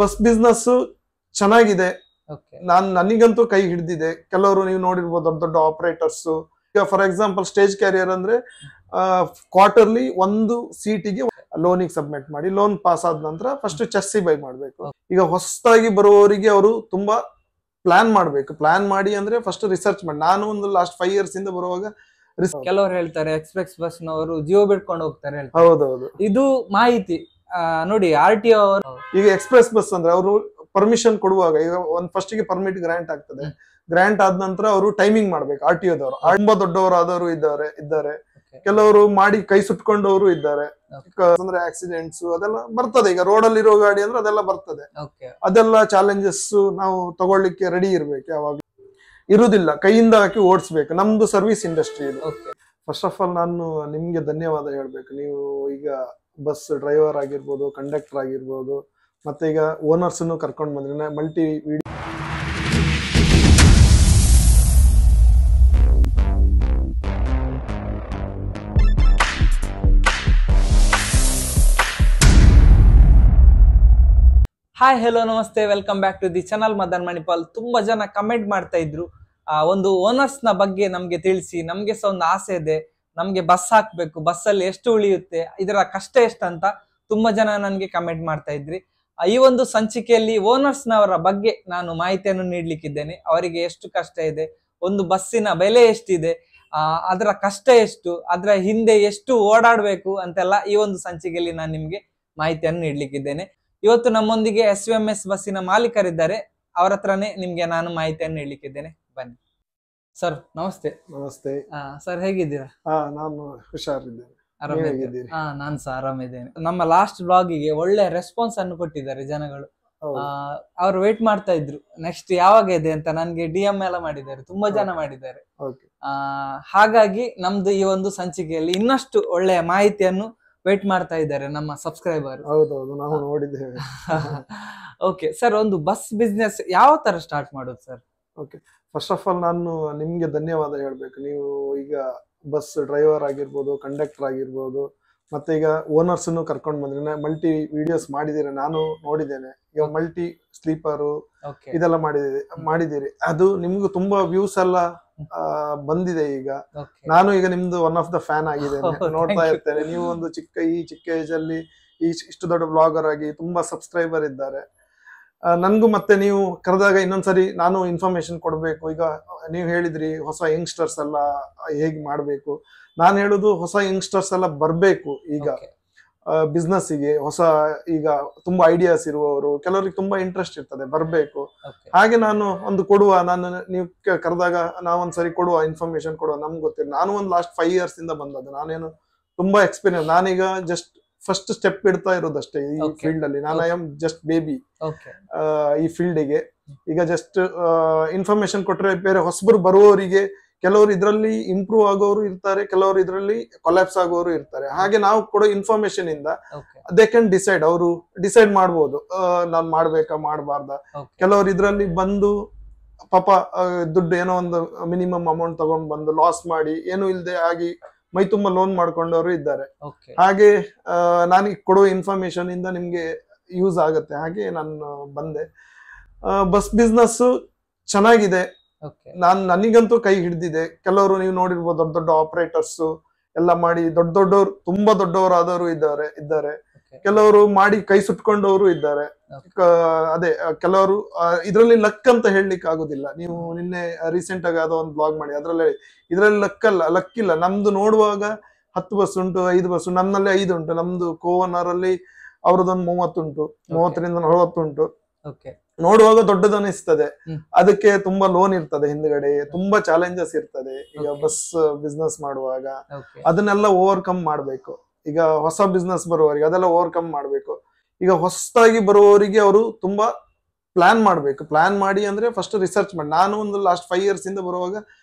Bus business ಚೆನ್ನಾಗಿದೆ. ನನಗಂತೂ ಕೈ ಹಿಡಿದಿದೆ. ಕೆಲವರು ನೀವು ನೋಡಿರ್ಬೋದು ದೊಡ್ಡ ದೊಡ್ಡ ಆಪರೇಟರ್ಸ್. ಈಗ ಫಾರ್ ಎಕ್ಸಾಂಪಲ್ ಸ್ಟೇಜ್ ಕ್ಯಾರಿಯರ್ ಅಂದ್ರೆ ಕ್ವಾರ್ಟರ್ಲಿ ಒಂದು ಸೀಟಿಗೆ ಲೋನಿಗೆ ಸಬ್ಮಿಟ್ ಮಾಡಿ, ಲೋನ್ ಪಾಸ್ ಆದ ನಂತರ ಫಸ್ಟ್ ಚೆಸ್ಸಿ ಬೈ ಮಾಡ್ಬೇಕು. ಈಗ ಹೊಸದಾಗಿ ಬರುವವರಿಗೆ ಅವರು ತುಂಬಾ ಪ್ಲಾನ್ ಮಾಡ್ಬೇಕು. ಪ್ಲಾನ್ ಮಾಡಿ ಅಂದ್ರೆ ಫಸ್ಟ್ ರಿಸರ್ಚ್ ಮಾಡಿ. ನಾನು ಒಂದು ಲಾಸ್ಟ್ 5 years ಇಂದ ಬರುವಾಗ ಕೆಲವರು ಹೇಳ್ತಾರೆ ಎಕ್ಸ್ಪ್ರೆಸ್ ಬಸ್ ನವರು ಜಿಯೋ ಬಿಟ್ಕೊಂಡು ಹೋಗ್ತಾರೆ. ಹೌದೌದು, ಇದು ಮಾಹಿತಿ ನೋಡಿ. RTO ಅವರು ಈಗ ಎಕ್ಸ್ಪ್ರೆಸ್ ಬಸ್ ಅಂದ್ರೆ ಅವರು ಪರ್ಮಿಷನ್ ಕೊಡುವಾಗ ಈಗ ಫಸ್ಟ್ ಗೆ ಪರ್ಮಿಟ್ ಗ್ರಾಂಟ್ ಆಗ್ತದೆ. ಗ್ರಾಂಟ್ ಆದ ನಂತರ ಅವರು ಟೈಮಿಂಗ್ ಮಾಡ್ಬೇಕು. RTOದವರು ತುಂಬಾ ದೊಡ್ಡವರಾದವರು ಇದ್ದಾರೆ. ಕೆಲವರು ಮಾಡಿ ಕೈ ಸುಟ್ಕೊಂಡವರು ಇದ್ದಾರೆ. ಅಂದ್ರೆ ಆಕ್ಸಿಡೆಂಟ್ಸ್ ಅದೆಲ್ಲ ಬರ್ತದೆ. ಈಗ ರೋಡ್ ಅಲ್ಲಿ ಇರೋ ಗಾಡಿ ಅಂದ್ರೆ ಅದೆಲ್ಲ ಬರ್ತದೆ. ಅದೆಲ್ಲ ಚಾಲೆಂಜಸ್ ನಾವು ತಗೊಳ್ಳಿಕ್ಕೆ ರೆಡಿ ಇರ್ಬೇಕು. ಯಾವಾಗ ಇರುದಿಲ್ಲ, ಕೈಯಿಂದ ಹಾಕಿ ಓಡಿಸ್ಬೇಕು. ನಮ್ದು ಸರ್ವಿಸ್ ಇಂಡಸ್ಟ್ರಿ ಇದು. ಫಸ್ಟ್ ಆಫ್ ಆಲ್ ನಾನು ನಿಮ್ಗೆ ಧನ್ಯವಾದ ಹೇಳ್ಬೇಕು. ನೀವು ಈಗ ಬಸ್ ಡ್ರೈವರ್ ಆಗಿರ್ಬೋದು, ಕಂಡಕ್ಟರ್ ಆಗಿರ್ಬೋದು, ಮತ್ತೆ ಈಗ ಓನರ್ಸ್ ಕರ್ಕೊಂಡು ಬಂದ್ರಿ. ಮಲ್ಟಿ ವಿಡಿಯೋ ಹಾಯ್, ಹೆಲೋ, ನಮಸ್ತೆ, welcome back to the channel Madan Manipal. ತುಂಬಾ ಜನ ಕಮೆಂಟ್ ಮಾಡ್ತಾ ಇದ್ರು, ಒಂದು ಓನರ್ಸ್ ನ ಬಗ್ಗೆ ನಮ್ಗೆ ತಿಳಿಸಿ, ನಮ್ಗೆ ಸಹ ಒಂದು ಆಸೆ ಇದೆ, ನಮ್ಗೆ ಬಸ್ ಹಾಕ್ಬೇಕು, ಬಸ್ಸಲ್ಲಿ ಎಷ್ಟು ಉಳಿಯುತ್ತೆ, ಇದರ ಕಷ್ಟ ಎಷ್ಟಂತ ತುಂಬಾ ಜನ ನನ್ಗೆ ಕಮೆಂಟ್ ಮಾಡ್ತಾ ಇದ್ರಿ. ಈ ಒಂದು ಸಂಚಿಕೆಯಲ್ಲಿ ಓನರ್ಸ್ ನವರ ಬಗ್ಗೆ ನಾನು ಮಾಹಿತಿಯನ್ನು ನೀಡ್ಲಿಕ್ಕಿದ್ದೇನೆ. ಅವರಿಗೆ ಎಷ್ಟು ಕಷ್ಟ ಇದೆ, ಒಂದು ಬಸ್ಸಿನ ಬೆಲೆ ಎಷ್ಟಿದೆ, ಅದರ ಕಷ್ಟ ಎಷ್ಟು, ಅದರ ಹಿಂದೆ ಎಷ್ಟು ಓಡಾಡ್ಬೇಕು ಅಂತೆಲ್ಲ ಈ ಒಂದು ಸಂಚಿಕೆಯಲ್ಲಿ ನಾನು ನಿಮ್ಗೆ ಮಾಹಿತಿಯನ್ನು ನೀಡ್ಲಿಕ್ಕಿದ್ದೇನೆ. ಇವತ್ತು ನಮ್ಮೊಂದಿಗೆ SVMS ಬಸ್ಸಿನ ಮಾಲೀಕರಿದ್ದಾರೆ. ಅವರ ಹತ್ರನೇ ನಿಮ್ಗೆ ನಾನು ಮಾಹಿತಿಯನ್ನು ನೀಡಲಿಕ್ಕಿದ್ದೇನೆ. ಬನ್ನಿ ಸರ್. ನಮಸ್ತೆ. ನಮಸ್ತೆ ಸರ್, ಹೇಗಿದ್ದೀರಾ? ನಾನು ಹುಷಾರಿದ್ದೇನೆ. ನಾನ್ ಸಹ ಆರಾಮಿದ್ದೇನೆ. ನಮ್ಮ ಲಾಸ್ಟ್ ಬ್ಲಾಗಿಗೆ ಒಳ್ಳೆ ರೆಸ್ಪಾನ್ಸ್ ಅನ್ನು ಕೊಟ್ಟಿದ್ದಾರೆ ಜನಗಳು. ಅವ್ರು ವೇಟ್ ಮಾಡ್ತಾ ಇದ್ರು ನೆಕ್ಸ್ಟ್ ಯಾವಾಗ ಇದೆ ಅಂತ. ನನ್ಗೆ DM ಎಲ್ಲ ಮಾಡಿದ್ದಾರೆ, ತುಂಬಾ ಜನ ಮಾಡಿದ್ದಾರೆ. ಹಾಗಾಗಿ ನಮ್ದು ಈ ಒಂದು ಸಂಚಿಕೆಯಲ್ಲಿ ಇನ್ನಷ್ಟು ಒಳ್ಳೆಯ ಮಾಹಿತಿಯನ್ನು ವೇಟ್ ಮಾಡ್ತಾ ಇದ್ದಾರೆ ನಮ್ಮ ಸಬ್ಸ್ಕ್ರೈಬರ್. ಹೌದೌದು, ನಾವು ನೋಡಿದ್ದೇವೆ. ಓಕೆ ಸರ್, ಒಂದು ಬಸ್ ಬಿಸ್ನೆಸ್ ಯಾವ ತರ ಸ್ಟಾರ್ಟ್ ಮಾಡೋದು sir? Okay, first of all ನಾನು ನಿಮ್ಗೆ ಧನ್ಯವಾದ ಹೇಳ್ಬೇಕು. ನೀವು ಈಗ ಬಸ್ ಡ್ರೈವರ್ ಆಗಿರ್ಬೋದು, ಕಂಡಕ್ಟರ್ ಆಗಿರ್ಬೋದು, ಮತ್ತೆ ಈಗ ಓನರ್ಸ್ ಕರ್ಕೊಂಡು ಬಂದ್ರಿ. ಮಲ್ಟಿ ವಿಡಿಯೋಸ್ ಮಾಡಿದಿರಿ, ನಾನು ನೋಡಿದ್ದೇನೆ. ಈಗ ಮಲ್ಟಿ ಸ್ಲೀಪರು ಇದೆಲ್ಲ ಮಾಡಿದಿರಿ. ಅದು ನಿಮ್ಗೂ ತುಂಬಾ ವ್ಯೂಸ್ ಎಲ್ಲ ಬಂದಿದೆ. ಈಗ ನಾನು ಈಗ ನಿಮ್ದು ಒನ್ ಆಫ್ ದ ಫ್ಯಾನ್ ಆಗಿದ್ದೇನೆ, ನೋಡ್ತಾ ಇರ್ತೇನೆ. ನೀವು ಒಂದು ಚಿಕ್ಕ ಏಜ್ ಅಲ್ಲಿ ಇಷ್ಟು ದೊಡ್ಡ ಬ್ಲಾಗರ್ ಆಗಿ ತುಂಬಾ ಸಬ್ಸ್ಕ್ರೈಬರ್ ಇದ್ದಾರೆ. ನನ್ಗೂ ಮತ್ತೆ ನೀವು ಕರೆದಾಗ ಇನ್ನೊಂದ್ಸರಿ ನಾನು ಇನ್ಫಾರ್ಮೇಶನ್ ಕೊಡ್ಬೇಕು. ಈಗ ನೀವು ಹೇಳಿದ್ರಿ ಹೊಸ ಯಂಗ್ಸ್ಟರ್ಸ್ ಎಲ್ಲ ಹೇಗೆ ಮಾಡ್ಬೇಕು. ನಾನು ಹೇಳುದು ಹೊಸ ಯಂಗ್ಸ್ಟರ್ಸ್ ಎಲ್ಲ ಬರ್ಬೇಕು ಈಗ ಬಿಸ್ನೆಸ್ಸಿಗೆ. ಈಗ ತುಂಬಾ ಐಡಿಯಾಸ್ ಇರುವವರು, ಕೆಲವರಿಗೆ ತುಂಬಾ ಇಂಟ್ರೆಸ್ಟ್ ಇರ್ತದೆ, ಬರ್ಬೇಕು. ಹಾಗೆ ನಾನು ಒಂದು ನೀವು ಕರೆದಾಗ ನಾವೊಂದ್ಸರಿ ಕೊಡುವ, ಇನ್ಫಾರ್ಮೇಶನ್ ಕೊಡುವ. ನಮ್ಗೆ ಗೊತ್ತಿಲ್ಲ, ನಾನು ಒಂದು ಲಾಸ್ಟ್ 5 years ಇಂದ ಬಂದದ್ದು. ನಾನೇನು ತುಂಬಾ ಎಕ್ಸ್ಪೀರಿಯನ್ಸ್. ನಾನೀಗ ಜಸ್ಟ್ ಫಸ್ಟ್ ಸ್ಟೆಪ್ ಇಡ್ತಾ ಇರೋದಷ್ಟೇ ಈ ಫೀಲ್ಡ್ ಅಲ್ಲಿ. ನಾನು ಐ ಆಮ್ ಜಸ್ಟ್ ಬೇಬಿ ಈ ಫೀಲ್ಡಿಗೆ. ಈಗ ಜಸ್ಟ್ ಇನ್ಫಾರ್ಮೇಶನ್ ಕೊಟ್ರೆ ಬೇರೆ ಹೊಸಬರು ಬರುವವರಿಗೆ ಕೆಲವರು ಇದ್ರಲ್ಲಿ ಇಂಪ್ರೂವ್ ಆಗೋರು ಇರ್ತಾರೆ, ಕೆಲವರು ಇದ್ರಲ್ಲಿ ಕೊಲ್ಯಾಪ್ಸ್ ಆಗೋರು ಇರ್ತಾರೆ. ಹಾಗೆ ನಾವು ಕೊಡೋ ಇನ್ಫಾರ್ಮೇಶನ್ ಇಂದ ದೇ ಕ್ಯಾನ್ ಡಿಸೈಡ್. ಅವರು ಡಿಸೈಡ್ ಮಾಡ್ಬೋದು ನಾನ್ ಮಾಡ್ಬೇಕಾ ಮಾಡಬಾರ್ದ. ಕೆಲವರು ಇದ್ರಲ್ಲಿ ಬಂದು ಪಾಪ ದುಡ್ಡು ಏನೋ ಒಂದು ಮಿನಿಮಮ್ ಅಮೌಂಟ್ ತಗೊಂಡ್ ಬಂದು ಲಾಸ್ ಮಾಡಿ ಏನು ಇಲ್ಲದೆ ಆಗಿ ಮೈ ತುಂಬಾ ಲೋನ್ ಮಾಡ್ಕೊಂಡವರು ಇದ್ದಾರೆ. ಹಾಗೆ ನಾನು ಕೊಡೋ ಇನ್ಫಾರ್ಮೇಶನ್ ಇಂದ ನಿಮ್ಗೆ ಯೂಸ್ ಆಗುತ್ತೆ. ಹಾಗೆ ನಾನು ಬಂದೆ. ಬಸ್ ಬಿಸ್ನೆಸ್ ಚೆನ್ನಾಗಿದೆ. ನನಗಂತೂ ಕೈ ಹಿಡಿದಿದೆ. ಕೆಲವರು ನೀವು ನೋಡಿರ್ಬೋದು ದೊಡ್ಡ ದೊಡ್ಡ ಆಪರೇಟರ್ಸ್ ಎಲ್ಲ ಮಾಡಿ ದೊಡ್ಡವರು ತುಂಬಾ ದೊಡ್ಡವರಾದವರು ಇದ್ದಾರೆ. ಕೆಲವರು ಮಾಡಿ ಕೈ ಸುಟ್ಕೊಂಡವರು ಇದ್ದಾರೆ. ಅದೇ ಕೆಲವರು ಇದ್ರಲ್ಲಿ ಲಕ್ ಅಂತ ಹೇಳಲಿಕ್ಕೆ ಆಗುದಿಲ್ಲ. ನೀವು ನಿನ್ನೆ ರೀಸೆಂಟ್ ಆಗಿ ಅದೋ ಒಂದು ಬ್ಲಾಗ್ ಮಾಡಿ, ಇದ್ರಲ್ಲಿ ಲಕ್ ಇಲ್ಲ. ನಮ್ದು ನೋಡುವಾಗ 10 ಬಸ್ ಉಂಟು, 5 ಬಸ್ ಉಂಟು. ನಮ್ಮಲ್ಲಿ 5 ಉಂಟು. ನಮ್ದು ಕೋವನರ್ ಅಲ್ಲಿ ಅವ್ರದೊಂದು 30 ಉಂಟು, 30ರಿಂದ 40 ಉಂಟು. ನೋಡುವಾಗ ದೊಡ್ಡದು ಅನಿಸ್ತದೆ. ಅದಕ್ಕೆ ತುಂಬಾ ಲೋನ್ ಇರ್ತದೆ, ಹಿಂದ್ಗಡೆ ತುಂಬಾ ಚಾಲೆಂಜಸ್ ಇರ್ತದೆ. ಈಗ ಬಸ್ ಬಿಸ್ನೆಸ್ ಮಾಡುವಾಗ ಅದನ್ನೆಲ್ಲ ಓವರ್ಕಮ್ ಮಾಡ್ಬೇಕು. ಈಗ ಹೊಸ ಬಿಸ್ನೆಸ್ ಬರುವವರಿಗೆ ಅದೆಲ್ಲ ಓವರ್ಕಮ್ ಮಾಡ್ಬೇಕು. ಈಗ ಹೊಸದಾಗಿ ಬರುವವರಿಗೆ ಅವರು ತುಂಬಾ ಪ್ಲಾನ್ ಮಾಡ್ಬೇಕು. ಪ್ಲಾನ್ ಮಾಡಿ ಅಂದ್ರೆ ಫಸ್ಟ್ ರಿಸರ್ಚ್ ಮಾಡಿ. ನಾನು ಒಂದು ಲಾಸ್ಟ್ 5 years ಇಂದ ಬರುವಾಗ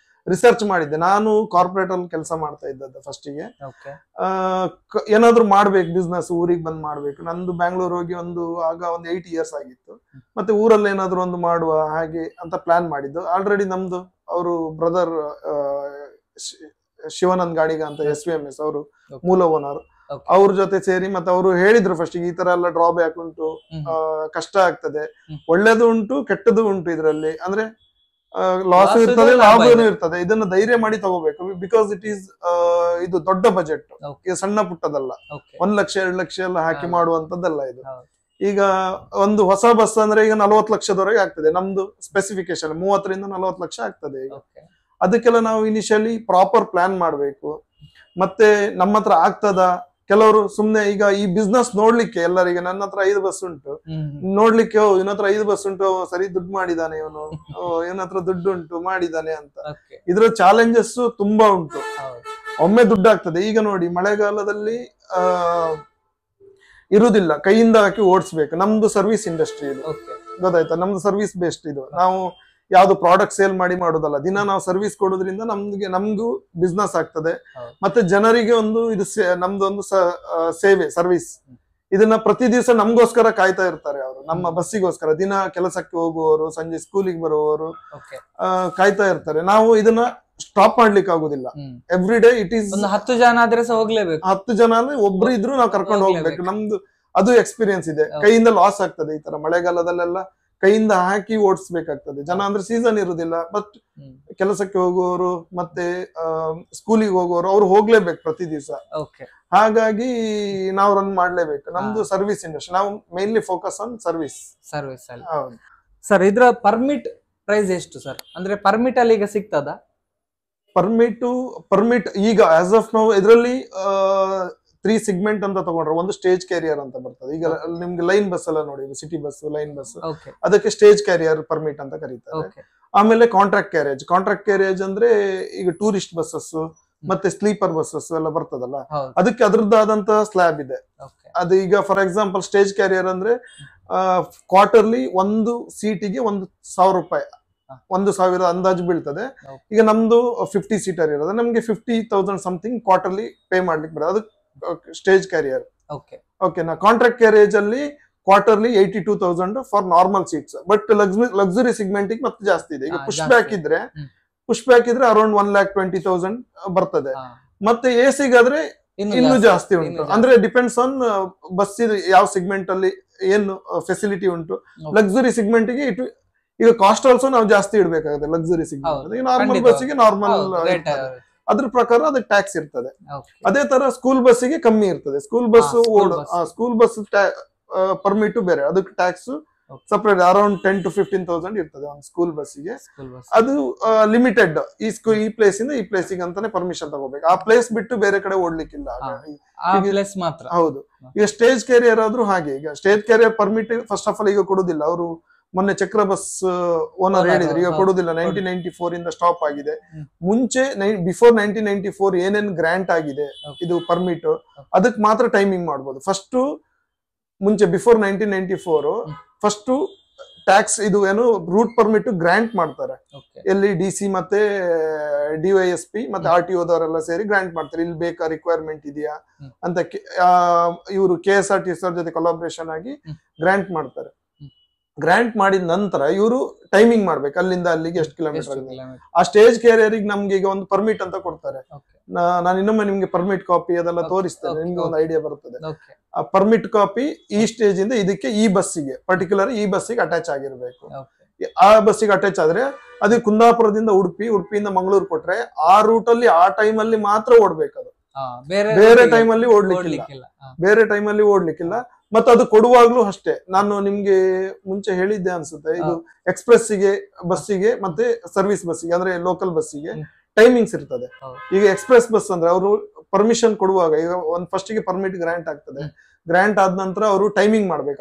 ರಿಸರ್ಚ್ ಮಾಡಿದ್ದೆ. ನಾನು ಕಾರ್ಪೊರೇಟ್ ಅಲ್ಲಿ ಕೆಲಸ ಮಾಡ್ತಾ ಇದ್ದದ್ದು ಫಸ್ಟಿಗೆ. ಏನಾದ್ರು ಮಾಡ್ಬೇಕು ಬಿಸ್ನೆಸ್, ಊರಿಗೆ ಬಂದ್ ಮಾಡ್ಬೇಕು. ನಂದು ಬ್ಯಾಂಗ್ಳೂರ್ ಹೋಗಿ ಆಗ ಒಂದು 8 years ಆಗಿತ್ತು. ಮತ್ತೆ ಊರಲ್ಲಿ ಏನಾದ್ರು ಒಂದು ಮಾಡುವ ಹಾಗೆ ಅಂತ ಪ್ಲಾನ್ ಮಾಡಿದ್ದು. ಆಲ್ರೆಡಿ ನಮ್ದು ಅವರು ಬ್ರದರ್ ಶಿವಾನಂದ್ ಗಾಡಿಗ ಅಂತ SVMS ಅವರು ಮೂಲ ಓನರ್. Okay. ಅವ್ರ ಜೊತೆ ಸೇರಿ ಮತ್ತೆ ಅವರು ಹೇಳಿದ್ರು ಫಸ್ಟ್ ಈ ತರ ಎಲ್ಲ ಡ್ರಾಬ್ಯಾಕ್ ಉಂಟು, ಕಷ್ಟ ಆಗ್ತದೆ, ಒಳ್ಳೇದು ಉಂಟು ಕೆಟ್ಟದ್ದು ಉಂಟು ಇದ್ರಲ್ಲಿ. ಅಂದ್ರೆ ಲಾಸ್ ಇರ್ತದೆ, ಲಾಭನೂ ಇರ್ತದೆ. ಇದನ್ನ ಧೈರ್ಯ ಮಾಡಿ ತಗೋಬೇಕು. ಬಿಕಾಸ್ ಇಟ್ ಈಸ್ ಇದು ದೊಡ್ಡ ಬಜೆಟ್, ಸಣ್ಣ ಪುಟ್ಟದಲ್ಲ. 1 ಲಕ್ಷ 2 ಲಕ್ಷ ಎಲ್ಲ ಹಾಕಿ ಮಾಡುವಂತದ್ದಲ್ಲ ಇದು. ಈಗ ಒಂದು ಹೊಸ ಬಸ್ ಅಂದ್ರೆ ಈಗ 40 ಲಕ್ಷದವರೆಗೆ ಆಗ್ತದೆ. ನಮ್ದು ಸ್ಪೆಸಿಫಿಕೇಶನ್ 30 ರಿಂದ 40 ಲಕ್ಷ ಆಗ್ತದೆ. ಈಗ ಅದಕ್ಕೆಲ್ಲ ನಾವು ಇನಿಷಿಯಲಿ ಪ್ರಾಪರ್ ಪ್ಲಾನ್ ಮಾಡ್ಬೇಕು. ಮತ್ತೆ ನಮ್ಮ ಹತ್ರ ಆಗ್ತದ, ಕೆಲವರು ಸುಮ್ನೆ ಈಗ ಈ ಬಿಸ್ನೆಸ್ ನೋಡ್ಲಿಕ್ಕೆ ಎಲ್ಲರಿಗೆ ನನ್ನ ಹತ್ರ 5 ಬಸ್ ಉಂಟು ನೋಡ್ಲಿಕ್ಕೆ, ಇವನ ಹತ್ರ 5 ಬಸ್ ಉಂಟು, ಸರಿ ದುಡ್ಡು ಮಾಡಿದಾನೆ ಇವನು, ಇವನ ಹತ್ರ ದುಡ್ಡು ಉಂಟು ಮಾಡಿದಾನೆ ಅಂತ. ಇದ್ರ ಚಾಲೆಂಜಸ್ ತುಂಬಾ ಉಂಟು. ಒಮ್ಮೆ ದುಡ್ಡು ಆಗ್ತದೆ. ಈಗ ನೋಡಿ ಮಳೆಗಾಲದಲ್ಲಿ ಇರುದಿಲ್ಲ, ಕೈಯಿಂದ ಹಾಕಿ ಓಡಿಸ್ಬೇಕು. ನಮ್ದು ಸರ್ವಿಸ್ ಇಂಡಸ್ಟ್ರಿ ಇದು, ಗೊತ್ತಾಯ್ತಾ? ನಮ್ದು ಸರ್ವಿಸ್ ಬೇಸ್ಡ್ ಇದು. ನಾವು ಯಾವ್ದು ಪ್ರಾಡಕ್ಟ್ ಸೇಲ್ ಮಾಡಿ ಮಾಡೋದಲ್ಲ, ದಿನ ನಾವು ಸರ್ವಿಸ್ ಕೊಡೋದ್ರಿಂದ ನಮ್ಗೂ ಬಿಸ್ನೆಸ್ ಆಗ್ತದೆ. ಮತ್ತೆ ಜನರಿಗೆ ಒಂದು ಇದು ನಮ್ದು ಒಂದು ಸೇವೆ, ಸರ್ವಿಸ್. ಇದನ್ನ ಪ್ರತಿ ದಿವಸ ನಮ್ಗೋಸ್ಕರ ಕಾಯ್ತಾ ಇರ್ತಾರೆ ಅವರು, ನಮ್ಮ ಬಸ್ಸಿಗೋಸ್ಕರ. ದಿನ ಕೆಲಸಕ್ಕೆ ಹೋಗುವವರು, ಸಂಜೆ ಸ್ಕೂಲಿಗೆ ಬರುವವರು ಕಾಯ್ತಾ ಇರ್ತಾರೆ. ನಾವು ಇದನ್ನ ಸ್ಟಾಪ್ ಮಾಡ್ಲಿಕ್ಕೆ ಆಗುದಿಲ್ಲ. ಎವ್ರಿ ಡೇ ಇಟ್ ಈಸ್ 10 ಜನ ಆದ್ರೆ ಹೋಗ್ಲೇಬೇಕು. 10 ಜನ ಅಂದ್ರೆ ಒಬ್ರು ಇದ್ರು ನಾವು ಕರ್ಕೊಂಡು ಹೋಗ್ಬೇಕು. ನಮ್ದು ಅದು ಎಕ್ಸ್ಪೀರಿಯನ್ಸ್ ಇದೆ. ಕೈಯಿಂದ ಲಾಸ್ ಆಗ್ತದೆ ಈ ತರ ಮಳೆಗಾಲದಲ್ಲೆಲ್ಲ, ಕೈಯಿಂದ ಹಾಕಿ ಓಡಿಸ್ಬೇಕಾಗ್ತದೆ. ಜನ ಅಂದ್ರೆ ಸೀಸನ್ ಇರುದಿಲ್ಲ, ಬಟ್ ಕೆಲಸಕ್ಕೆ ಹೋಗುವವರು ಮತ್ತೆ ಸ್ಕೂಲಿಗೆ ಹೋಗುವವರು ಅವ್ರು ಹೋಗ್ಲೇಬೇಕು ಪ್ರತಿ ದಿವಸ. ಹಾಗಾಗಿ ನಾವು ರನ್ ಮಾಡ್ಲೇಬೇಕು. ನಮ್ದು ಸರ್ವಿಸ್ ಇಂಡಸ್ಟ್ರಿ, ನಾವು mainly focus on service. Sir, ಇದ್ರ ಪರ್ಮಿಟ್ ಪ್ರೈಸ್ ಎಷ್ಟು ಸರ್? ಅಂದ್ರೆ ಪರ್ಮಿಟ್ ಅಲ್ಲಿ ಈಗ ಸಿಗ್ತದ? ಪರ್ಮಿಟ್ ಈಗ ಆಸ್ ಆಫ್ ನಾವು ಇದರಲ್ಲಿ 3 ಸೆಗ್ಮೆಂಟ್ ಅಂತ ತಗೊಂಡ್ರೆ, ಒಂದು ಸ್ಟೇಜ್ ಕ್ಯಾರಿಯರ್ ಅಂತ ಬರ್ತದೆ. ಈಗ ನಿಮ್ಗೆ ಲೈನ್ ಬಸ್ ಎಲ್ಲ ನೋಡಿ, ಸಿಟಿ ಬಸ್, ಲೈನ್ ಬಸ್, ಅದಕ್ಕೆ ಸ್ಟೇಜ್ ಕ್ಯಾರಿಯರ್ ಪರ್ಮಿಟ್ ಅಂತ ಕರೀತಾರೆ. ಆಮೇಲೆ ಕಾಂಟ್ರಾಕ್ಟ್ ಕ್ಯಾರೇಜ್ ಅಂದ್ರೆ ಈಗ ಟೂರಿಸ್ಟ್ ಬಸ್ಸಸ್ ಮತ್ತೆ ಸ್ಲೀಪರ್ ಬಸ್ಸಸ್ ಎಲ್ಲ ಬರ್ತದಲ್ಲ, ಅದಕ್ಕೆ ಅದ್ರದ್ದಾದಂತಹ ಸ್ಲ್ಯಾಬ್ ಇದೆ. ಅದು ಈಗ ಫಾರ್ ಎಕ್ಸಾಂಪಲ್ ಸ್ಟೇಜ್ ಕ್ಯಾರಿಯರ್ ಅಂದ್ರೆ ಕ್ವಾರ್ಟರ್ಲಿ ಒಂದು ಸೀಟಿಗೆ 1,000 ರೂಪಾಯಿ, 1,000 ಅಂದಾಜು ಬೀಳ್ತದೆ. ಈಗ ನಮ್ದು 50 ಸೀಟರ್ ಇರೋದು, ನಮ್ಗೆ 50,000 ಸಮಥಿಂಗ್ ಕ್ವಾರ್ಟರ್ಲಿ ಪೇ ಮಾಡ್ಲಿಕ್ಕೆ ಬರೋದು. ಅದು ಸ್ಟೇಜ್ ಕ್ಯಾರಿಯರ್. ಓಕೆನಾ? ಕಾಂಟ್ರಾಕ್ಟ್ ಕ್ಯಾರೇಜ್ ಅಲ್ಲಿ quarterly 82,000 for normal seats. But luxury segment ಮತ್ತೆ ಜಾಸ್ತಿ ಇದೆ. ಈಗ ಪುಷ್ ಬ್ಯಾಕ್ ಇದ್ರೆ ಅರೌಂಡ್ 1,20,000 ಬರ್ತದೆ. ಮತ್ತೆ ಎಸಿಗಾದ್ರೆ ಇನ್ನು ಜಾಸ್ತಿ ಉಂಟು. ಅಂದ್ರೆ ಡಿಪೆಂಡ್ಸ್ ಆನ್ ಬಸ್ ಯಾವ ಸೆಗ್ಮೆಂಟ್ ಅಲ್ಲಿ ಏನು ಫೆಸಿಲಿಟಿ ಉಂಟು. ಲಕ್ಸುರಿ ಸೆಗ್ಮೆಂಟ್ ಗೆ ಈಗ ಕಾಸ್ಟ್ ಆಲ್ಸೋ ನಾವು ಜಾಸ್ತಿ ಇಡ್ಬೇಕಾಗುತ್ತೆ. ಲಕ್ಸುರಿ ಸಿಗ್ಮೆಂಟ್ ನಾರ್ಮಲ್ ಬಸ್ಸಿಗೆ ನಾರ್ಮಲ್ ಅದ್ರ ಪ್ರಕಾರ ಅದಕ್ಕೆ ಟ್ಯಾಕ್ಸ್ ಇರ್ತದೆ. ಅದೇ ತರ ಸ್ಕೂಲ್ ಬಸ್ಸಿಗೆ ಕಮ್ಮಿ ಇರ್ತದೆ. ಸ್ಕೂಲ್ ಬಸ್ ಪರ್ಮಿಟ್ ಬೇರೆ, ಅದಕ್ಕೆ ಟ್ಯಾಕ್ಸ್ ಸಪರೇಟ್ ಅರೌಂಡ್ 10,000 to 15,000 ಇರ್ತದೆ ಒಂದು ಸ್ಕೂಲ್ ಬಸ್ಸಿಗೆ. ಅದು ಲಿಮಿಟೆಡ್. ಈ ಪ್ಲೇಸ್ ಇಂದ ಈ ಪ್ಲೇಸಿಗೆ ಅಂತಾನೆ ಪರ್ಮಿಷನ್ ತಗೋಬೇಕು. ಆ ಪ್ಲೇಸ್ ಬಿಟ್ಟು ಬೇರೆ ಕಡೆ ಓಡ್ಲಿಕ್ಕಿಲ್ಲ. ಹೌದು. ಈಗ ಸ್ಟೇಜ್ ಕ್ಯಾರಿಯರ್ ಆದ್ರೂ ಹಾಗೆ. ಈಗ stage carrier permit first of all ಈಗ ಕೊಡುದಿಲ್ಲ. ಅವರು ಮೊನ್ನೆ ಚಕ್ರ ಬಸ್ ಓನರ್ ಹೇಳಿದ್ರು ಈಗ ಕೊಡುದಿಲ್ಲ. 1994 ಇಂದ ಸ್ಟಾಪ್ ಆಗಿದೆ. ಮುಂಚೆ ಬಿಫೋರ್ 1994 ಏನೇನ್ ಗ್ರಾಂಟ್ ಆಗಿದೆ ಇದು ಪರ್ಮಿಟ್, ಅದಕ್ಕೆ ಮಾತ್ರ ಟೈಮಿಂಗ್ ಮಾಡ್ಬೋದು. ಫಸ್ಟ್ ಮುಂಚೆ ಬಿಫೋರ್ 1994 ಫಸ್ಟ್ ಟ್ಯಾಕ್ಸ್ ಇದು ಏನು ರೂಟ್ ಪರ್ಮಿಟ್ ಗ್ರಾಂಟ್ ಮಾಡ್ತಾರೆ. ಎಲ್ಲಿ DC ಮತ್ತೆ DYSP ಮತ್ತೆ RTOದವರೆಲ್ಲ ಸೇರಿ ಗ್ರಾಂಟ್ ಮಾಡ್ತಾರೆ. ಇಲ್ಲಿ ಬೇಕಾ ರಿಕ್ವೈರ್ಮೆಂಟ್ ಇದೆಯಾ ಅಂತ ಇವರು KSRTC ಜೊತೆ ಕೊಲಾಬ್ರೇಷನ್ ಆಗಿ ಗ್ರಾಂಟ್ ಮಾಡ್ತಾರೆ. ಗ್ರಾಂಟ್ ಮಾಡಿದ ನಂತರ ಇವರು ಟೈಮಿಂಗ್ ಮಾಡ್ಬೇಕು, ಅಲ್ಲಿಂದ ಅಲ್ಲಿಗೆ ಎಷ್ಟು ಕಿಲೋಮೀಟರ್. ಆ ಸ್ಟೇಜ್ ಕ್ಯಾರಿಯರಿಗೆ ನಮ್ಗೆ ಈಗ ಒಂದು ಪರ್ಮಿಟ್ ಅಂತ ಕೊಡ್ತಾರೆ. ನಾನು ಇನ್ನೊಮ್ಮೆ ನಿಮ್ಗೆ ಪರ್ಮಿಟ್ ಕಾಪಿ ಅದೆಲ್ಲ ತೋರಿಸ್ತೇನೆ, ನಿಮ್ಗೆ ಒಂದು ಐಡಿಯಾ ಬರ್ತದೆ. ಆ ಪರ್ಮಿಟ್ ಕಾಪಿ ಈ ಸ್ಟೇಜ್ ಇಂದ ಇದಕ್ಕೆ ಈ ಬಸ್ಸಿಗೆ ಪರ್ಟಿಕ್ಯುಲರ್ ಈ ಬಸ್ಸಿಗೆ ಅಟ್ಯಾಚ್ ಆಗಿರ್ಬೇಕು. ಆ ಬಸ್ಸಿಗೆ ಅಟ್ಯಾಚ್ ಆದ್ರೆ ಅದು ಕುಂದಾಪುರದಿಂದ ಉಡುಪಿಯಿಂದ ಮಂಗಳೂರು ಕೊಟ್ರೆ ಆ ರೂಟ್ ಅಲ್ಲಿ ಆ ಟೈಮ್ ಅಲ್ಲಿ ಮಾತ್ರ ಓಡ್ಬೇಕು. ಅದು ಬೇರೆ ಟೈಮ್ ಅಲ್ಲಿ ಓಡ್ಲಿಕ್ಕಿಲ್ಲ. ಮತ್ತೆ ಅದು ಕೊಡುವಾಗ್ಲೂ ಅಷ್ಟೇ. ನಾನು ನಿಮ್ಗೆ ಮುಂಚೆ ಹೇಳಿದ್ದೆ ಅನ್ಸುತ್ತೆ, ಇದು ಎಕ್ಸ್ಪ್ರೆಸ್ಸಿಗೆ ಬಸ್ಸಿಗೆ ಮತ್ತೆ ಸರ್ವಿಸ್ ಬಸ್ಸಿಗೆ ಅಂದ್ರೆ ಲೋಕಲ್ ಬಸ್ಸಿಗೆ ಟೈಮಿಂಗ್ಸ್ ಇರ್ತದೆ. ಈಗ ಎಕ್ಸ್ಪ್ರೆಸ್ ಬಸ್ ಅಂದ್ರೆ ಅವರು ಪರ್ಮಿಷನ್ ಕೊಡುವಾಗ ಈಗ ಒಂದ್ ಫಸ್ಟ್ ಗೆ ಪರ್ಮಿಟ್ ಗ್ರಾಂಟ್ ಆಗ್ತದೆ. ಗ್ರಾಂಟ್ ಆದ ನಂತರ ಅವರು ಟೈಮಿಂಗ್ ಮಾಡ್ಬೇಕು.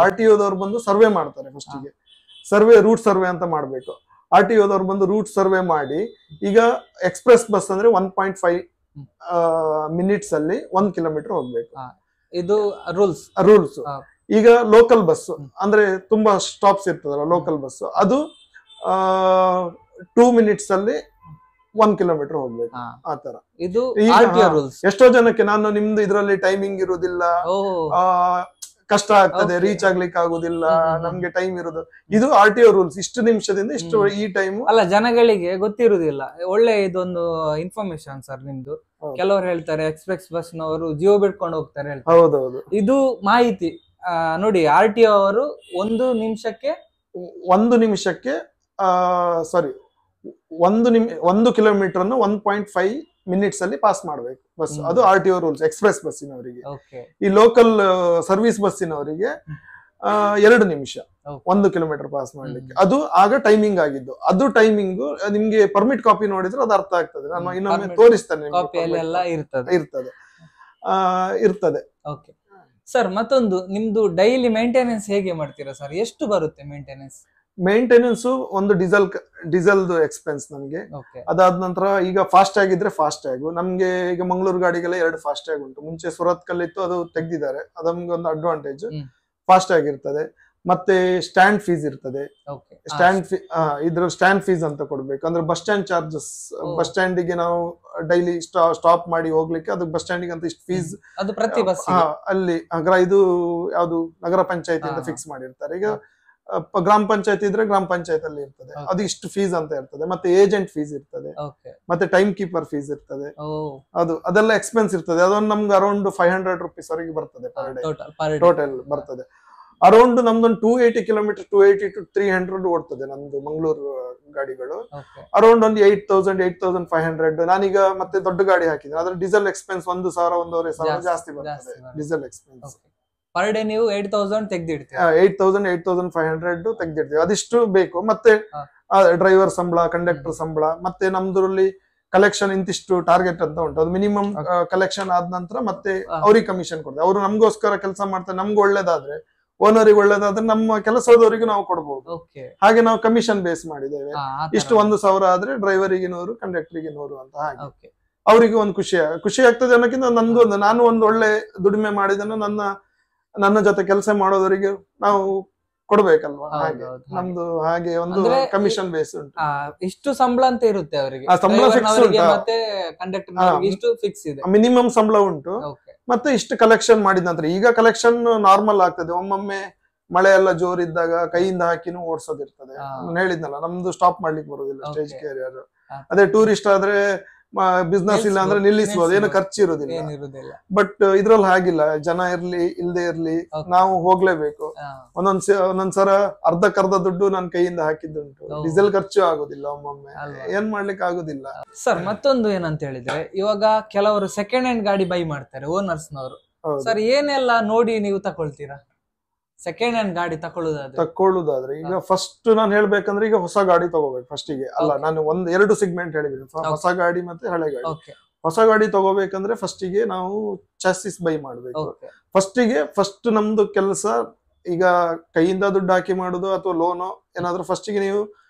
RTOದವ್ರು ಬಂದು ಸರ್ವೆ ಮಾಡ್ತಾರೆ. ಫಸ್ಟ್ ಗೆ ರೂಟ್ ಸರ್ವೆ ಅಂತ ಮಾಡ್ಬೇಕು. RTOದವ್ರು ಬಂದು ರೂಟ್ ಸರ್ವೆ ಮಾಡಿ, ಈಗ ಎಕ್ಸ್ಪ್ರೆಸ್ ಬಸ್ ಅಂದ್ರೆ 1.5 ಮಿನಿಟ್ಸ್ ಅಲ್ಲಿ 1 ಕಿಲೋಮೀಟರ್ ಹೋಗ್ಬೇಕು. ಇದು ರೂಲ್ಸ್. ಈಗ ಲೋಕಲ್ ಬಸ್ ಅಂದ್ರೆ ತುಂಬಾ ಸ್ಟಾಪ್ಸ್ ಇರ್ತದಲ್ಲ ಲೋಕಲ್ ಬಸ್, ಅದು 2 ಮಿನಿಟ್ಸ್ ಅಲ್ಲಿ 1 ಕಿಲೋಮೀಟರ್ ಹೋಗ್ಬೇಕು. ಆತರ ಇದು ಎಷ್ಟೋ ಜನಕ್ಕೆ ನಾನು ನಿಮ್ದು ಇದ್ರಲ್ಲಿ ಟೈಮಿಂಗ್ ಇರುವುದಿಲ್ಲ, ಕಷ್ಟ ಆಗ್ತದೆ, ರೀಚ್ ಆಗ್ಲಿಕ್ಕೆ ಆಗುದಿಲ್ಲ, ನಮ್ಗೆ ಟೈಮ್ ಇರೋದು. ಇದು RTO ರೂಲ್ಸ್. ಇಷ್ಟು ನಿಮಿಷದಿಂದ ಇಷ್ಟು ಈ ಟೈಮ್ ಅಲ್ಲ, ಜನಗಳಿಗೆ ಗೊತ್ತಿರುವುದಿಲ್ಲ. ಒಳ್ಳೆ ಇದೊಂದು ಇನ್ಫಾರ್ಮೇಶನ್ ಸರ್ ನಿಮ್ದು. ಕೆಲವರು ಹೇಳ್ತಾರೆ ಎಕ್ಸ್ಪ್ರೆಸ್ ಬಸ್ ನವರು ಜೀವ ಬಿಡ್ಕೊಂಡು ಹೋಗ್ತಾರೆ ಹೇಳ್ತಾರೆ. ಹೌದೌದು. ಇದು ಮಾಹಿತಿ ನೋಡಿ RTO ಅವರು 1 ನಿಮಿಷಕ್ಕೆ ಸಾರಿ 1 ಕಿಲೋಮೀಟರ್ ಅನ್ನು 1.5 ಮಿನಿಟ್ಸ್ ಅಲ್ಲಿ ಪಾಸ್ ಮಾಡ್ಬೇಕು ಬಸ್. ಅದು RTO ರೂಲ್ಸ್ ಎಕ್ಸ್ಪ್ರೆಸ್ ಬಸ್ಸಿನವರಿಗೆ. ಈ ಲೋಕಲ್ ಸರ್ವಿಸ್ ಬಸ್ಸಿನವರಿಗೆ 2 ನಿಮಿಷ 1 ಕಿಲೋಮೀಟರ್ ಪಾಸ್ ಮಾಡ್ಲಿಕ್ಕೆ. ಅದು ಆಗ ಟೈಮಿಂಗ್ ಆಗಿದ್ದು. ಅದು ಟೈಮಿಂಗ್ ನಿಮ್ಗೆ ಪರ್ಮಿಟ್ ಕಾಪಿ ನೋಡಿದ್ರೆ ಅದು ಅರ್ಥ ಆಗ್ತದೆ. ನಾನು ಇನ್ನೊಮ್ಮೆ ತೋರಿಸ್ತೇನೆ. ಇರ್ತದೆ. ಸರ್ ಮತ್ತೊಂದು, ನಿಮ್ದು ಡೈಲಿ ಮೇಂಟೆನೆನ್ಸ್ ಹೇಗೆ ಮಾಡ್ತೀರಾ ಸರ್? ಎಷ್ಟು ಬರುತ್ತೆ ಮೇಂಟೆನೆನ್ಸ್? ಒಂದು ಡೀಸೆಲ್ದು ಎಕ್ಸ್ಪೆನ್ಸ್ ನಮ್ಗೆ. ಅದಾದ ನಂತರ ಈಗ ಫಾಸ್ಟ್ ಟ್ಯಾಗ್ ಇದ್ರೆ ಫಾಸ್ಟ್ ಟ್ಯಾಗ್ ನಮ್ಗೆ. ಈಗ ಮಂಗಳೂರು ಗಾಡಿಗೆಲ್ಲ 2 ಫಾಸ್ಟ್ ಟ್ಯಾಗ್ ಉಂಟು. ಮುಂಚೆ ಸುರತ್ ಕಲ್ಲಿತ್ತು, ಅದು ತೆಗ್ದಿದ್ದಾರೆ. ಅದು ನಮ್ಗೆ ಒಂದು ಅಡ್ವಾಂಟೇಜ್. ಫಾಸ್ಟ್ ಟ್ಯಾಗ್ ಇರ್ತದೆ. ಮತ್ತೆ ಸ್ಟ್ಯಾಂಡ್ ಫೀಸ್ ಇರ್ತದೆ. ಸ್ಟ್ಯಾಂಡ್ ಫೀಸ್ ಅಂತ ಕೊಡ್ಬೇಕು. ಅಂದ್ರೆ ಬಸ್ ಸ್ಟ್ಯಾಂಡ್ ಚಾರ್ಜಸ್. ಬಸ್ ಸ್ಟ್ಯಾಂಡಿಗೆ ನಾವು ಡೈಲಿ ಸ್ಟಾಪ್ ಮಾಡಿ ಹೋಗ್ಲಿಕ್ಕೆ ಅದಕ್ಕೆ ಬಸ್ ಸ್ಟ್ಯಾಂಡಿಗೆ ಅಂತ ಇಷ್ಟು ಫೀಸ್ ಅಲ್ಲಿ ಇದು ಯಾವ್ದು ನಗರ ಪಂಚಾಯತಿಯಿಂದ ಫಿಕ್ಸ್ ಮಾಡಿರ್ತಾರೆ. ಈಗ ಗ್ರಾಮ ಪಂಚಾಯತಿ ಇದ್ರೆ ಗ್ರಾಮ ಪಂಚಾಯತ್ ಅಲ್ಲಿ ಇರ್ತದೆ, ಅದು ಇಷ್ಟು ಫೀಸ್ ಅಂತ ಇರ್ತದೆ. ಮತ್ತೆ ಏಜೆಂಟ್ ಫೀಸ್ ಇರ್ತದೆ, ಮತ್ತೆ ಟೈಮ್ ಕೀಪರ್ ಫೀಸ್ ಇರ್ತದೆ. ಅದೆಲ್ಲ ಎಕ್ಸ್ಪೆನ್ಸ್ ಇರ್ತದೆ. ಅದೊಂದು ನಮ್ಗೆ ಅರೌಂಡ್ 500 rupees ವರೆಗೆ ಬರ್ತದೆ ಪರ್ ಡೇ ಟೋಟಲ್ ಬರ್ತದೆ. ಅರೌಂಡ್ ನಮ್ದೊಂದು 280 ಕಿಲೋಮೀಟರ್ 280 to 300 ಓಡ್ತದೆ ನಮ್ದು ಮಂಗಳೂರು ಗಾಡಿಗಳು. ಅರೌಂಡ್ ಒಂದು 8,000-8,500. ನಾನೀಗ ಮತ್ತೆ ದೊಡ್ಡ ಗಾಡಿ ಹಾಕಿದ್ರೆ ಅದ್ರ ಡೀಸೆಲ್ ಎಕ್ಸ್ಪೆನ್ಸ್ 1,000-1,500 ಜಾಸ್ತಿ ಬರ್ತದೆ ಡೀಸೆಲ್ ಎಕ್ಸ್ಪೆನ್ಸ್. ಪರ್ ಡೇ ನೀವು 8,000 ತೆಗ್ದಿಡ್ತೀವಿ. 8,000-8,500 ತೆಗ್ದಿಡ್ತೀವಿ. ಅದಿಷ್ಟು ಬೇಕು. ಮತ್ತೆ ಡ್ರೈವರ್ ಸಂಬಳ, ಕಂಡಕ್ಟರ್ ಸಂಬಳ, ಮತ್ತೆ ನಮ್ದ್ರಲ್ಲಿ ಕಲೆಕ್ಷನ್ ಇಂತಿಷ್ಟು ಟಾರ್ಗೆಟ್ ಅಂತ ಉಂಟು. ಅದು ಮಿನಿಮಮ್ ಕಲೆಕ್ಷನ್ ಆದ ನಂತರ ಮತ್ತೆ ಅವ್ರಿಗೆ ಕಮಿಷನ್ ಕೊಡ್ತಾರೆ. ಅವರು ನಮ್ಗೋಸ್ಕರ ಕೆಲಸ ಮಾಡ್ತಾರೆ. ನಮ್ಗೆ ಒಳ್ಳೇದಾದ್ರೆ, ಓನರಿಗೆ ಒಳ್ಳೇದಾದ್ರೆ ನಮ್ಮ ಕೆಲಸದವರಿಗೂ ನಾವು ಕೊಡ್ಬೋದು. ಹಾಗೆ ನಾವು ಕಮಿಷನ್ ಬೇಸ್ ಮಾಡಿದ್ದೇವೆ. ಇಷ್ಟು 1,000 ಆದ್ರೆ ಡ್ರೈವರಿಗೆ 100, ಕಂಡಕ್ಟರ್ಗೆ 100 ಅಂತ. ಹಾಗೆ ಅವರಿಗೆ ಒಂದು ಖುಷಿ ಆಗ್ತದೆ ಅನ್ನೋಕ್ಕಿಂತ ನಾನು ಒಂದು ಒಳ್ಳೆ ದುಡಿಮೆ ಮಾಡಿದನ್ನು ನನ್ನ ಜೊತೆ ಕೆಲಸ ಮಾಡೋದವರಿಗೆ ನಾವು ಕೊಡ್ಬೇಕಲ್ವಾ. ಹಾಗೆ ನಮ್ದು ಹಾಗೆ ಒಂದು ಕಮಿಷನ್ ಬೇಸ್ ಉಂಟು. ಇಷ್ಟು ಸಂಬಳ ಅಂತ ಇರುತ್ತೆ ಅವರಿಗೆ. ಸಂಬಳ ಫಿಕ್ಸ್ ಉಂಟು. ಮತ್ತೆ ಕಂಡಕ್ಟರ್ ಇಷ್ಟು ಫಿಕ್ಸ್ ಇದೆ. ಮಿನಿಮಮ್ ಸಂಬಳ ಉಂಟು. ಮತ್ತೆ ಇಷ್ಟು ಕಲೆಕ್ಷನ್ ಮಾಡಿದ ನಂತರ ಈಗ ಕಲೆಕ್ಷನ್ ನಾರ್ಮಲ್ ಆಗ್ತದೆ. ಒಮ್ಮೊಮ್ಮೆ ಮಳೆ ಎಲ್ಲ ಜೋರಿದ್ದಾಗ ಕೈಯಿಂದ ಹಾಕಿನೂ ಓಡಿಸೋದಿರ್ತದೆ. ನಾನು ಹೇಳಿದ್ನಲ್ಲ, ನಮ್ದು ಸ್ಟಾಪ್ ಮಾಡ್ಲಿಕ್ಕೆ ಬರೋದಿಲ್ಲ ಸ್ಟೇಜ್ ಕ್ಯಾರಿಯರ್. ಅದೇ ಟೂರಿಸ್ಟ್ ಆದ್ರೆ ಬಿಸ್ನೆಸ್ ಇಲ್ಲ ಅಂದ್ರೆ ನಿಲ್ಲಿಸಬಹುದು, ಏನು ಖರ್ಚು ಇರುದಿಲ್ಲ. ಬಟ್ ಇದ್ರಲ್ಲಿ ಹಾಗಿಲ್ಲ. ಜನ ಇರ್ಲಿ ಇಲ್ದೇ ಇರ್ಲಿ ನಾವು ಹೋಗ್ಲೇಬೇಕು. ಒಂದೊಂದ್ಸರ ಅರ್ಧಕ್ಕರ್ಧ ದುಡ್ಡು ನನ್ನ ಕೈಯಿಂದ ಹಾಕಿದ್ದುಂಟು. ಡೀಸೆಲ್ ಖರ್ಚು ಆಗುದಿಲ್ಲ, ಒಮ್ಮೊಮ್ಮೆ ಏನ್ ಮಾಡ್ಲಿಕ್ಕೆ ಆಗುದಿಲ್ಲ. ಸರ್ ಮತ್ತೊಂದು ಏನಂತ ಹೇಳಿದ್ರೆ, ಇವಾಗ ಕೆಲವರು ಸೆಕೆಂಡ್ ಹ್ಯಾಂಡ್ ಗಾಡಿ ಬೈ ಮಾಡ್ತಾರೆ ಓನರ್ಸ್ನವರು. ಸರ್ ಏನೆಲ್ಲ ನೋಡಿ ನೀವು ತಕೊಳ್ತೀರಾ ಸೆಕೆಂಡ್ ಹ್ಯಾಂಡ್ ಗಾಡಿ ತಕೊಳ್ಳುದಾದ್ರೆ? ಈಗ ಫಸ್ಟ್ ನಾನು ಹೇಳ್ಬೇಕಂದ್ರೆ, ಈಗ ಹೊಸ ಗಾಡಿ ತಗೋಬೇಕು ಫಸ್ಟಿಗೆ. ಅಲ್ಲ, ನಾನು 2 ಸೆಗ್ಮೆಂಟ್ ಹೇಳಿದ್ದೀನಿ, ಹೊಸ ಗಾಡಿ ಮತ್ತೆ ಹಳೆ ಗಾಡಿ. ಹೊಸ ಗಾಡಿ ತಗೋಬೇಕಂದ್ರೆ ಫಸ್ಟಿಗೆ ನಾವು ಚಾಸಿಸ್ ಬೈ ಮಾಡ್ಬೇಕು. ಫಸ್ಟ್ ನಮ್ದು ಕೆಲಸ ಈಗ ಕೈಯಿಂದ ದುಡ್ಡು ಹಾಕಿ ಮಾಡುದು ಅಥವಾ ಲೋನು ಏನಾದ್ರು. ಫಸ್ಟಿಗೆ ನೀವು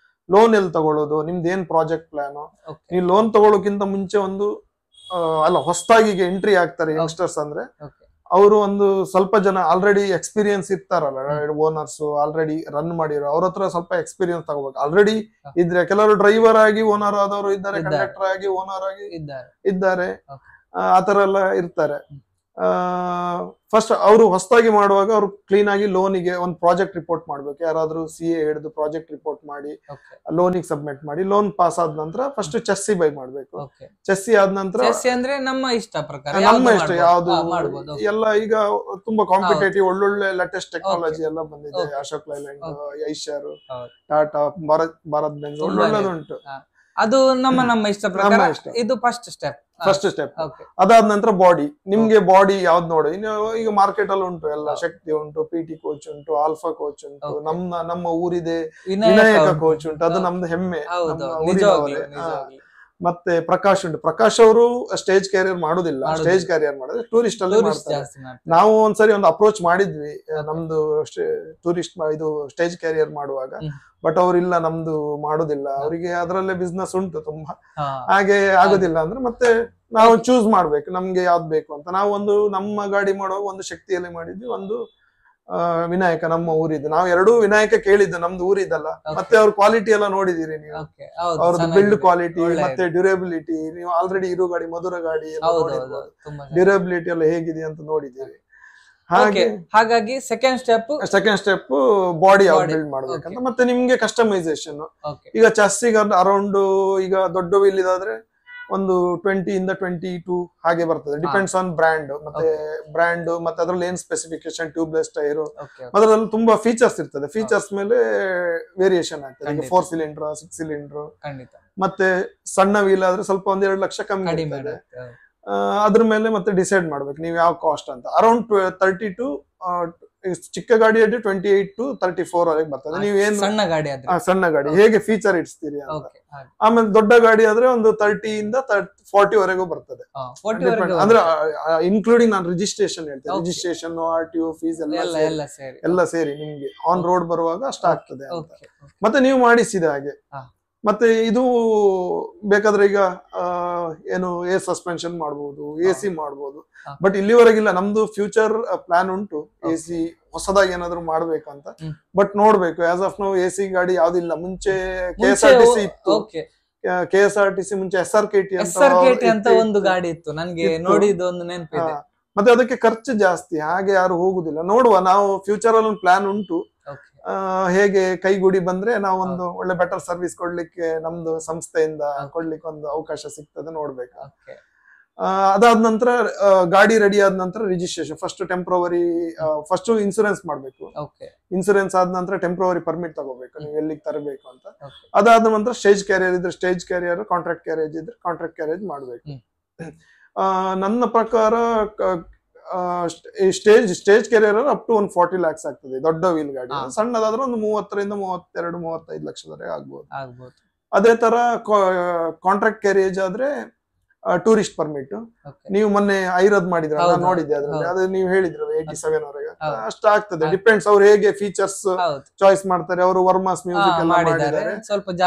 ಲೋನ್ ಎಲ್ಲಿ ತಗೊಳ್ಳೋದು, ನಿಮ್ದು ಏನ್ ಪ್ರಾಜೆಕ್ಟ್ ಪ್ಲಾನು. ನೀವು ಲೋನ್ ತಗೊಳ್ಳೋಕ್ಕಿಂತ ಮುಂಚೆ ಹೊಸದಾಗಿ ಎಂಟ್ರಿ ಆಗ್ತಾರೆ ಯಂಗ್ಸ್ಟರ್ಸ್ ಅಂದ್ರೆ, ಅವರು ಒಂದು ಸ್ವಲ್ಪ ಜನ ಆಲ್ರೆಡಿ ಎಕ್ಸ್ಪೀರಿಯನ್ಸ್ ಇರ್ತಾರಲ್ಲ, ಓನರ್ಸ್ ಆಲ್ರೆಡಿ ರನ್ ಮಾಡಿರೋ, ಅವ್ರ ಹತ್ರ ಸ್ವಲ್ಪ ಎಕ್ಸ್ಪೀರಿಯನ್ಸ್ ತಗೋಬೇಕು. ಆಲ್ರೆಡಿ ಇದ್ರೆ ಕೆಲವರು ಡ್ರೈವರ್ ಆಗಿ ಓನರ್ ಆದವರು ಇದ್ದಾರೆ, ಕಂಡಕ್ಟರ್ ಆಗಿ ಓನರ್ ಆಗಿ ಇದ್ದಾರೆ, ಆತರ ಎಲ್ಲ ಇರ್ತಾರೆ. ಫಸ್ಟ್ ಅವರು ಹೊಸದಾಗಿ ಮಾಡುವಾಗ ಅವ್ರು ಕ್ಲೀನ್ ಆಗಿ ಲೋನಿಗೆ ಒಂದು ಪ್ರಾಜೆಕ್ಟ್ ರಿಪೋರ್ಟ್ ಮಾಡ್ಬೇಕು. ಯಾರಾದ್ರೂ CA ಹಿಡಿದು ಪ್ರಾಜೆಕ್ಟ್ ರಿಪೋರ್ಟ್ ಮಾಡಿ ಲೋನಿಗೆ ಸಬ್ಮಿಟ್ ಮಾಡಿ, ಲೋನ್ ಪಾಸ್ ಆದ ನಂತರ ಫಸ್ಟ್ ಚೆಸ್ಸಿ ಬೈ ಮಾಡ್ಬೇಕು. ಚೆಸ್ಸಿ ಆದ ನಂತರ ನಮ್ಮ ಇಷ್ಟ ಯಾವ್ದು ಎಲ್ಲ ಈಗ ತುಂಬಾ ಕಾಂಪಿಟೇಟಿವ್ ಒಳ್ಳೊಳ್ಳೆ ಲೇಟೆಸ್ಟ್ ಟೆಕ್ನಾಲಜಿ ಎಲ್ಲ ಬಂದಿದೆ. ಅಶೋಕ್ ಲೈಲ್ಯಾಂಡ್, ಐಷರ್, ಟಾಟಾ, ಭಾರತ್ ಬೆಂಜ್ ಒಳ್ಳೊಳ್ಳೆದುಂಟು. ಅದು ನಮ್ಮ ಇಷ್ಟ ಪ್ರಕಾರ. ಇದು ಫಸ್ಟ್ ಸ್ಟೆಪ್. ಅದಾದ ನಂತರ ಬಾಡಿ. ನಿಮ್ಗೆ ಬಾಡಿ ಯಾವ್ದು ನೋಡಿ, ಈಗ ಮಾರ್ಕೆಟ್ ಅಲ್ಲಿ ಉಂಟು ಎಲ್ಲ. ಶಕ್ತಿ ಉಂಟು, PT ಕೋಚ್ ಉಂಟು, ಆಲ್ಫಾ ಕೋಚ್ ಉಂಟು, ನಮ್ಮ ಊರಿದೆ ವಿನಾಯಕ ಕೋಚ್ ಉಂಟು, ಅದು ನಮ್ದು ಹೆಮ್ಮೆ. ಮತ್ತೆ ಪ್ರಕಾಶ್ ಉಂಟು. ಪ್ರಕಾಶ್ ಅವರು ಸ್ಟೇಜ್ ಕ್ಯಾರಿಯರ್ ಮಾಡುದಿಲ್ಲ, ಸ್ಟೇಜ್ ಕ್ಯಾರಿಯರ್ ಮಾಡಿದ್ರೆ ಟೂರಿಸ್ಟ್ ಅಲ್ಲಿ ಮಾಡ್ತಾರೆ. ನಾವು ಒಂದ್ಸರಿ ಒಂದು ಅಪ್ರೋಚ್ ಮಾಡಿದ್ವಿ ನಮ್ದು ಟೂರಿಸ್ಟ್ ಇದು ಸ್ಟೇಜ್ ಕ್ಯಾರಿಯರ್ ಮಾಡುವಾಗ. ಬಟ್ ಅವ್ರಿಲ್ಲ, ನಮ್ದು ಮಾಡುದಿಲ್ಲ, ಅವರಿಗೆ ಅದರಲ್ಲೇ ಬಿಸ್ನೆಸ್ ಉಂಟು ತುಂಬಾ, ಹಾಗೆ ಆಗುದಿಲ್ಲ ಅಂದ್ರೆ ಮತ್ತೆ ನಾವು ಚೂಸ್ ಮಾಡ್ಬೇಕು ನಮ್ಗೆ ಯಾವ್ದು ಬೇಕು ಅಂತ. ನಾವು ನಮ್ಮ ಗಾಡಿ ಮಾಡುವಾಗ ಒಂದು ಶಕ್ತಿಯಲ್ಲಿ ಮಾಡಿದ್ವಿ, ಒಂದು ವಿನಾಯಕ ನಮ್ಮ ಊರಿದ್ದು. ನಾವು 2 ವಿನಾಯಕ ಕೇಳಿದ್ದು, ನಮ್ದು ಊರಿದ್ದಲ್ಲ. ಮತ್ತೆ ಅವ್ರ ಕ್ವಾಲಿಟಿ ಎಲ್ಲ ನೋಡಿದೀರಿ ನೀವು, ಅವ್ರದ್ದು ಬಿಲ್ಡ್ ಕ್ವಾಲಿಟಿ ಮತ್ತೆ ಡ್ಯೂರೇಬಿಲಿಟಿ. ನೀವು ಆಲ್ರೆಡಿ ಇರೋ ಗಾಡಿ ಮಧುರ ಗಾಡಿ ಎಲ್ಲ ನೋಡಿರ್ಬೋದು, ಡ್ಯೂರೇಬಿಲಿಟಿ ಎಲ್ಲ ಹೇಗಿದೆ ಅಂತ ನೋಡಿದ್ದೀರಿ. ಹಾಗಾಗಿ ಸೆಕೆಂಡ್ ಸ್ಟೆಪ್ ಬಾಡಿ ಯಾವ್ದು ಬಿಲ್ಡ್ ಮಾಡ್ಬೇಕಂತ. ಮತ್ತೆ ನಿಮ್ಗೆ ಕಸ್ಟಮೈಸೇಷನ್. ಈಗ ಚಾಸಿಗೆ ಅರೌಂಡ್ ಈಗ ದೊಡ್ಡ ವೀಲ್ ಇದಾದ್ರೆ ಒಂದು 20 ಇಂದ 22 ಹಾಗೆ ಬರ್ತದೆ, ಡಿಪೆಂಡ್ಸ್ ಆನ್ ಬ್ರ್ಯಾಂಡ್ ಮತ್ತೆ ಅದ್ರಲ್ಲಿ ಏನ್ ಸ್ಪೆಸಿಫಿಕೇಶನ್, ಟ್ಯೂಬ್ಲೆಸ್ ಟೈರ್, ಅದ್ರಲ್ಲಿ ತುಂಬಾ ಫೀಚರ್ಸ್ ಇರ್ತದೆ. ಫೀಚರ್ಸ್ ಮೇಲೆ ವೇರಿಯೇಷನ್ ಆಗ್ತದೆ. ಈಗ 4 ಸಿಲಿಂಡರ್ 6 ಸಿಲಿಂಡರ್, ಮತ್ತೆ ಸಣ್ಣ ವೀಲ್ ಆದ್ರೆ ಸ್ವಲ್ಪ 1-2 ಲಕ್ಷ ಕಮ್ಮಿ ಇರ್ತದೆ. ಅದ್ರ ಮೇಲೆ ಮತ್ತೆ ಡಿಸೈಡ್ ಮಾಡ್ಬೇಕು ನೀವು ಯಾವ ಕಾಸ್ಟ್ ಅಂತ. ಅರೌಂಡ್ 30 to ಚಿಕ್ಕ ಗಾಡಿ 28 to 34 ವರೆಗೆ ಬರ್ತದೆ. ನೀವು ಏನು ಸಣ್ಣ ಗಾಡಿ ಹೇಗೆ ಫೀಚರ್ ಇಡ್ಸ್ತೀರಿ ಅಂತ. ಆಮೇಲೆ ದೊಡ್ಡ ಗಾಡಿ ಆದ್ರೆ ಒಂದು 30 ಇಂದ 40 ವರೆಗೂ ಬರ್ತದೆ. ಅಂದ್ರೆ ಇನ್ಕ್ಲೂಡಿಂಗ್ ನಾನು ರಿಜಿಸ್ಟ್ರೇಷನ್ ಹೇಳ್ತೇನೆ, ರಿಜಿಸ್ಟ್ರೇಷನ್, RTO ಫೀಸ್ ಎಲ್ಲ ಸೇರಿ ನಿಮ್ಗೆ ಆನ್ ರೋಡ್ ಬರುವಾಗ ಅಷ್ಟ ಆಗ್ತದೆ ಅಂತ. ಮತ್ತೆ ನೀವು ಮಾಡಿಸಿದ ಹಾಗೆ. ಮತ್ತೆ ಇದು ಬೇಕಾದ್ರೆ ಈಗ ಏನು ಏರ್ ಸಸ್ಪೆನ್ಷನ್ ಮಾಡ್ಬೋದು, AC ಮಾಡ್ಬೋದು. ಬಟ್ ಇಲ್ಲಿವರೆಗಿಲ್ಲ, ನಮ್ದು ಫ್ಯೂಚರ್ ಪ್ಲಾನ್ ಉಂಟು AC ಹೊಸದಾಗಿ ಏನಾದ್ರು ಮಾಡ್ಬೇಕಂತ. ಬಟ್ ನೋಡ್ಬೇಕು, ಆಸ್ ಆಫ್ ನೌ AC ಗಾಡಿ ಯಾವ್ದಿಲ್ಲ. ಮುಂಚೆ KSRTC ಇತ್ತು, KSRTC ಮುಂಚೆ SRKT ಅಂತ ಒಂದು ಗಾಡಿ ಇತ್ತು, ನನ್ಗೆ ನೋಡಿದ್ದು ಒಂದು ನೆನಪಿದೆ. ಮತ್ತೆ ಅದಕ್ಕೆ ಖರ್ಚು ಜಾಸ್ತಿ, ಹಾಗೆ ಯಾರು ಹೋಗುದಿಲ್ಲ. ನೋಡುವ, ನಾವು ಫ್ಯೂಚರ್ ಅಲ್ಲಿ ಒಂದು ಪ್ಲಾನ್ ಉಂಟು. ಹೇಗೆ ಕೈಗೂಡಿ ಬಂದ್ರೆ ನಾವು ಒಂದು ಒಳ್ಳೆ ಬೆಟರ್ ಸರ್ವಿಸ್ ಕೊಡ್ಲಿಕ್ಕೆ ನಮ್ದು ಸಂಸ್ಥೆಯಿಂದ ಕೊಡ್ಲಿಕ್ಕೆ ಒಂದು ಅವಕಾಶ ಸಿಗ್ತದೆ, ನೋಡ್ಬೇಕು. ಅದಾದ ನಂತರ ಗಾಡಿ ರೆಡಿ ಆದ ನಂತರ ರಿಜಿಸ್ಟ್ರೇಷನ್, ಫಸ್ಟ್ ಇನ್ಸೂರೆನ್ಸ್ ಮಾಡ್ಬೇಕು. ಇನ್ಸೂರೆನ್ಸ್ ಆದ ನಂತರ ಟೆಂಪ್ರವರಿ ಪರ್ಮಿಟ್ ತಗೋಬೇಕು, ನೀವು ಎಲ್ಲಿಗೆ ತರಬೇಕು ಅಂತ. ಅದಾದ ನಂತರ ಸ್ಟೇಜ್ ಕ್ಯಾರಿಯರ್ ಇದ್ರೆ ಸ್ಟೇಜ್ ಕ್ಯಾರಿಯರ್, ಕಾಂಟ್ರಾಕ್ಟ್ ಕ್ಯಾರೇಜ್ ಇದ್ರೆ ಕಾಂಟ್ರಾಕ್ಟ್ ಕ್ಯಾರೇಜ್ ಮಾಡ್ಬೇಕು. ನನ್ನ ಪ್ರಕಾರ ಸ್ಟೇಜ್ ಕ್ಯಾರಿಯರ್ ಅಪ್ ಟು ಒಂದು 40 lakhs ಆಗ್ತದೆ, ದೊಡ್ಡ ವೀಲ್ ಗಾಡಿ. ಸಣ್ಣದಾದ್ರೆ ಒಂದು 30 ರಿಂದ 32-35 ಲಕ್ಷದವರೆಗೆ ಆಗ್ಬೋದು. ಅದೇ ತರ ಕಾಂಟ್ರಾಕ್ಟ್ ಕ್ಯಾರೇಜ್ ಆದ್ರೆ ಟೂರಿಸ್ಟ್ ಪರ್ಮಿಟ್. ನೀವು ಮೊನ್ನೆ ಐರದ್ ಮಾಡಿದ್ರೆ ನೋಡಿದ್ದೆ, ಅದ್ರಲ್ಲಿ ಅದು ನೀವು ಹೇಳಿದ್ರು 87 ವರೆಗೆ ಅಷ್ಟ ಆಗ್ತದೆ. ಡಿಪೆಂಡ್ಸ್ ಅವ್ರು ಹೇಗೆ ಫೀಚರ್ಸ್ ಚಾಯ್ಸ್ ಮಾಡ್ತಾರೆ. ಅವರು ವರ್ಮಾಸ್ ಮ್ಯೂಸಿಕ್ ಎಲ್ಲ ಮಾಡಿದ್ದಾರೆ,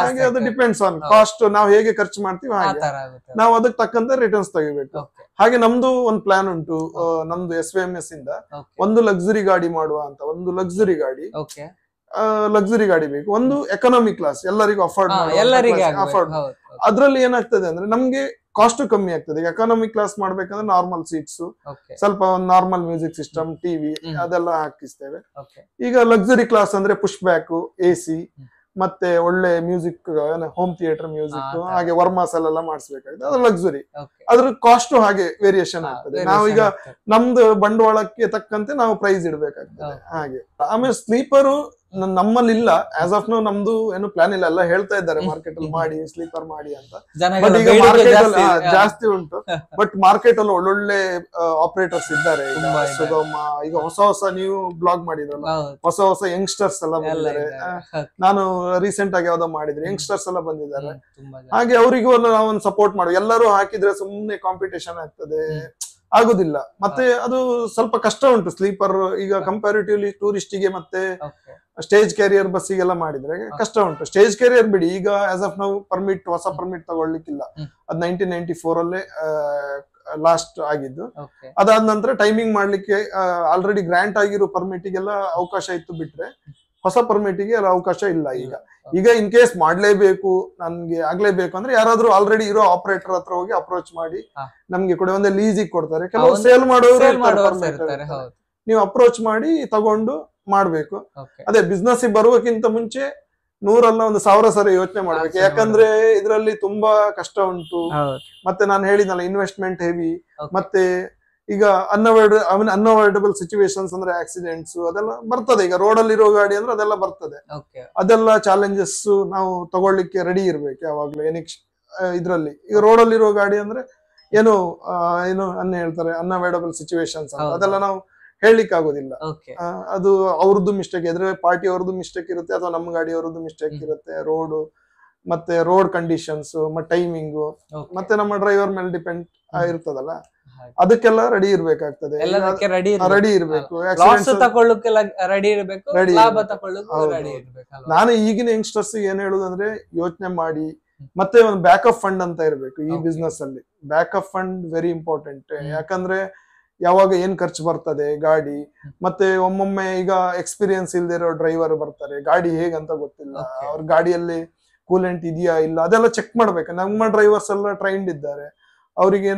ಹಾಗೆ ಅದು ಡಿಪೆಂಡ್ಸ್ ಆನ್ ಕಾಸ್ಟ್. ನಾವು ಹೇಗೆ ಖರ್ಚು ಮಾಡ್ತೀವಿ ಹಾಗೆ ನಾವು ಅದಕ್ಕೆ ತಕ್ಕಂತೆ ರಿಟರ್ನ್ಸ್ ತೆಗಿಬೇಕು. ಹಾಗೆ ನಮ್ದು ಒಂದು ಪ್ಲಾನ್ ಉಂಟು, ನಮ್ದು SVMS ಇಂದ ಒಂದು ಲಕ್ಸುರಿ ಗಾಡಿ ಮಾಡುವ ಅಂತ. ಒಂದು ಲಕ್ಸುರಿ ಗಾಡಿ ಬೇಕು, ಒಂದು ಎಕನಾಮಿ ಕ್ಲಾಸ್, ಎಲ್ಲರಿಗೂ ಅಫೋರ್ಡ್. ಅದ್ರಲ್ಲಿ ಏನಾಗ್ತದೆ ಅಂದ್ರೆ ನಮ್ಗೆ ಕಾಸ್ಟ್ ಕಮ್ಮಿ ಆಗ್ತದೆ. ಈಗ ಎಕಾನಮಿ ಕ್ಲಾಸ್ ಮಾಡ್ಬೇಕಂದ್ರೆ ನಾರ್ಮಲ್ ಸೀಟ್ಸ್, ಸ್ವಲ್ಪ ಒಂದು ನಾರ್ಮಲ್ ಮ್ಯೂಸಿಕ್ ಸಿಸ್ಟಮ್, ಟಿವಿ ಅದೆಲ್ಲ ಹಾಕಿಸ್ತೇವೆ. ಈಗ ಲಕ್ಸುರಿ ಕ್ಲಾಸ್ ಅಂದ್ರೆ ಪುಷ್ ಬ್ಯಾಕ್, AC, ಮತ್ತೆ ಒಳ್ಳೆ ಮ್ಯೂಸಿಕ್, ಹೋಮ್ ಥಿಯೇಟರ್ ಮ್ಯೂಸಿಕ್, ಹಾಗೆ ವರ್ಮಾಸ್ ಅಲ್ಲೆಲ್ಲ ಮಾಡಿಸ್ಬೇಕಾಗ್ತದೆ. ಅದು ಲಕ್ಸುರಿ. ಅದ್ರ ಕಾಸ್ಟ್ ಹಾಗೆ ವೇರಿಯೇಷನ್ ಆಗ್ತದೆ. ನಾವೀಗ ನಮ್ದು ಬಂಡವಾಳಕ್ಕೆ ತಕ್ಕಂತೆ ನಾವು ಪ್ರೈಸ್ ಇಡ್ಬೇಕಾಗ್ತದೆ ಹಾಗೆ. ಆಮೇಲೆ ಸ್ಲೀಪರು ನಮ್ಮಲ್ಲಿ ಇಲ್ಲ, ಆಸ್ ಆಫ್ ನೌ ನಮ್ದು ಏನು ಪ್ಲಾನ್ ಇಲ್ಲ. ಎಲ್ಲ ಹೇಳ್ತಾ ಇದ್ದಾರೆ ಮಾರ್ಕೆಟ್ ಅಲ್ಲಿ ಮಾಡಿ, ಸ್ಲೀಪರ್ ಮಾಡಿ ಅಂತ. ಬಟ್ ಈಗ ಮಾರ್ಕೆಟ್ ಅಲ್ಲಿ ಜಾಸ್ತಿ ಉಂಟು. ಬಟ್ ಮಾರ್ಕೆಟ್ ಅಲ್ಲಿ ಒಳ್ಳೊಳ್ಳೆ ಆಪರೇಟರ್ಸ್ ಇದ್ದಾರೆ. ಈಗ ಹೊಸ ನೀವು ಬ್ಲಾಗ್ ಮಾಡಿದ್ರಲ್ಲ, ಹೊಸ ಯಂಗ್ಸ್ಟರ್ಸ್ ಎಲ್ಲ ಬಂದಿದ್ದಾರೆ. ನಾನು ರೀಸೆಂಟ್ ಆಗಿ ಯಾವ್ದೋ ಮಾಡಿದ್ರೆ ಯಂಗ್ಸ್ಟರ್ಸ್ ಎಲ್ಲ ಬಂದಿದ್ದಾರೆ. ಹಾಗೆ ಅವರಿಗೂ ನಾವೊಂದು ಸಪೋರ್ಟ್ ಮಾಡುವ. ಎಲ್ಲರೂ ಹಾಕಿದ್ರೆ ಸುಮ್ನೆ ಕಾಂಪಿಟೇಷನ್ ಆಗ್ತದೆ, ಆಗುದಿಲ್ಲ. ಮತ್ತೆ ಅದು ಸ್ವಲ್ಪ ಕಷ್ಟ ಉಂಟು ಸ್ಲೀಪರ್. ಈಗ ಕಂಪ್ಯಾರಿಟಿವ್ಲಿ ಟೂರಿಸ್ಟಿಗೆ ಮತ್ತೆ ಸ್ಟೇಜ್ ಕ್ಯಾರಿಯರ್ ಬಸ್ಸಿಗೆಲ್ಲ ಮಾಡಿದ್ರೆ ಕಷ್ಟ ಉಂಟು. ಸ್ಟೇಜ್ ಕ್ಯಾರಿಯರ್ ಬಿಡಿ, ಈಗ ಆಸ್ ಆಫ್ ನಾವು ಹೊಸ ಪರ್ಮಿಟ್ ತಗೊಳ್ಲಿಕ್ಕಿಲ್ಲ. ಅದು 1994 ಅಲ್ಲೇ ಲಾಸ್ಟ್ ಆಗಿದ್ದು. ಅದಾದ ನಂತರ ಟೈಮಿಂಗ್ ಮಾಡ್ಲಿಕ್ಕೆ ಆಲ್ರೆಡಿ ಗ್ರಾಂಟ್ ಆಗಿರೋ ಪರ್ಮಿಟಿಗೆಲ್ಲ ಅವಕಾಶ ಇತ್ತು, ಬಿಟ್ರೆ ಹೊಸ ಪರ್ಮಿಟಿಗೆ ಅವಕಾಶ ಇಲ್ಲ ಈಗ ಇನ್ ಕೇಸ್ ಮಾಡ್ಲೇಬೇಕು, ನನ್ಗೆ ಆಗ್ಲೇಬೇಕು ಅಂದ್ರೆ ಯಾರಾದ್ರೂ ಆಲ್ರೆಡಿ ಇರೋ ಆಪರೇಟರ್ ಹತ್ರ ಹೋಗಿ ಅಪ್ರೋಚ್ ಮಾಡಿ ನಮ್ಗೆ ಕೂಡ ಒಂದೇ ಲೀಸಿಗೆ ಕೊಡ್ತಾರೆ. ಕೆಲವು ಸೇಲ್ ಮಾಡೋರು ನೀವು ಅಪ್ರೋಚ್ ಮಾಡಿ ತಗೊಂಡು ಮಾಡ್ಬೇಕು. ಅದೇ ಬಿಸ್ನೆಸ್ ಬರುವಕ್ಕಿಂತ ಮುಂಚೆ 100 ಸರಿ ಯೋಚನೆ ಮಾಡ್ಬೇಕು. ಯಾಕಂದ್ರೆ ಇದ್ರಲ್ಲಿ ತುಂಬಾ ಕಷ್ಟ ಉಂಟು. ಮತ್ತೆ ನಾನು ಹೇಳಿದ್ನಲ್ಲ, ಇನ್ವೆಸ್ಟ್ಮೆಂಟ್ ಹೆವಿ. ಮತ್ತೆ ಈಗ ಅನ್ಅವಾಯ್ಡಬಲ್ ಸಿಚುವೇಶನ್ಸ್ ಅಂದ್ರೆ ಆಕ್ಸಿಡೆಂಟ್ಸ್ ಅದೆಲ್ಲ ಬರ್ತದೆ. ಈಗ ರೋಡ್ ಅಲ್ಲಿ ಇರೋ ಗಾಡಿ ಅಂದ್ರೆ ಅದೆಲ್ಲ ಬರ್ತದೆ. ಅದೆಲ್ಲ ಚಾಲೆಂಜಸ್ ನಾವು ತಗೊಳ್ಳಿಕ್ಕೆ ರೆಡಿ ಇರ್ಬೇಕು ಯಾವಾಗ್ಲೂ. ಇದ್ರಲ್ಲಿ ಈಗ ರೋಡ್ ಅಲ್ಲಿ ಇರೋ ಗಾಡಿ ಅಂದ್ರೆ ಏನು ಹೇಳ್ತಾರೆ ಅನ್ಅವಾಯ್ಡಬಲ್ ಸಿಚುವೇಶನ್ಸ್ ಅಂತ, ಅದೆಲ್ಲ ನಾವು ಹೇಳಲಿಕ್ಕೆ ಆಗೋದಿಲ್ಲ. ಅದು ಅವ್ರದ್ದು ಮಿಸ್ಟೇಕ್, ಎದುರು ಪಾರ್ಟಿ ಅವ್ರದ್ದು ಮಿಸ್ಟೇಕ್ ಇರುತ್ತೆ, ಅಥವಾ ನಮ್ಮ ಗಾಡಿ ಅವ್ರದ್ದು ಮಿಸ್ಟೇಕ್ ಇರುತ್ತೆ. ಮತ್ತೆ ರೋಡ್ ಕಂಡೀಷನ್ಸ್, ಮತ್ತೆ ಟೈಮಿಂಗು, ಮತ್ತೆ ನಮ್ಮ ಡ್ರೈವರ್ ಮೇಲೆ ಡಿಪೆಂಡ್ ಇರ್ತದಲ್ಲ, ಅದಕ್ಕೆಲ್ಲ ರೆಡಿ ಇರ್ಬೇಕಾಗ್ತದೆ. ರೆಡಿ ಇರ್ಬೇಕು. ನಾನು ಈಗಿನ ಯಂಗ್ಸ್ಟರ್ಸ್ ಏನ್ ಹೇಳುದಂದ್ರೆ, ಯೋಚನೆ ಮಾಡಿ. ಮತ್ತೆ ಒಂದು ಬ್ಯಾಕಪ್ ಫಂಡ್ ಅಂತ ಇರ್ಬೇಕು ಈ ಬಿಸ್ನೆಸ್ ಅಲ್ಲಿ. Backup fund very important. ಯಾಕಂದ್ರೆ ಯಾವಾಗ ಏನ್ ಖರ್ಚು ಬರ್ತದೆ ಗಾಡಿ, ಮತ್ತೆ ಒಮ್ಮೊಮ್ಮೆ ಈಗ ಎಕ್ಸ್ಪೀರಿಯನ್ಸ್ ಇಲ್ದಿರೋ ಡ್ರೈವರ್ ಬರ್ತಾರೆ, ಗಾಡಿ ಹೇಗಂತ ಗೊತ್ತಿಲ್ಲ, ಅವ್ರ ಗಾಡಿಯಲ್ಲಿ ಕೂಲೆಂಟ್ ಇದೆಯಾ ಇಲ್ಲ ಅದೆಲ್ಲ ಚೆಕ್ ಮಾಡ್ಬೇಕು. ನಮ್ಮ ಡ್ರೈವರ್ಸ್ ಎಲ್ಲ ಟ್ರೈನ್ಡ್ ಇದ್ದಾರೆ, ಅವರಿಗೆ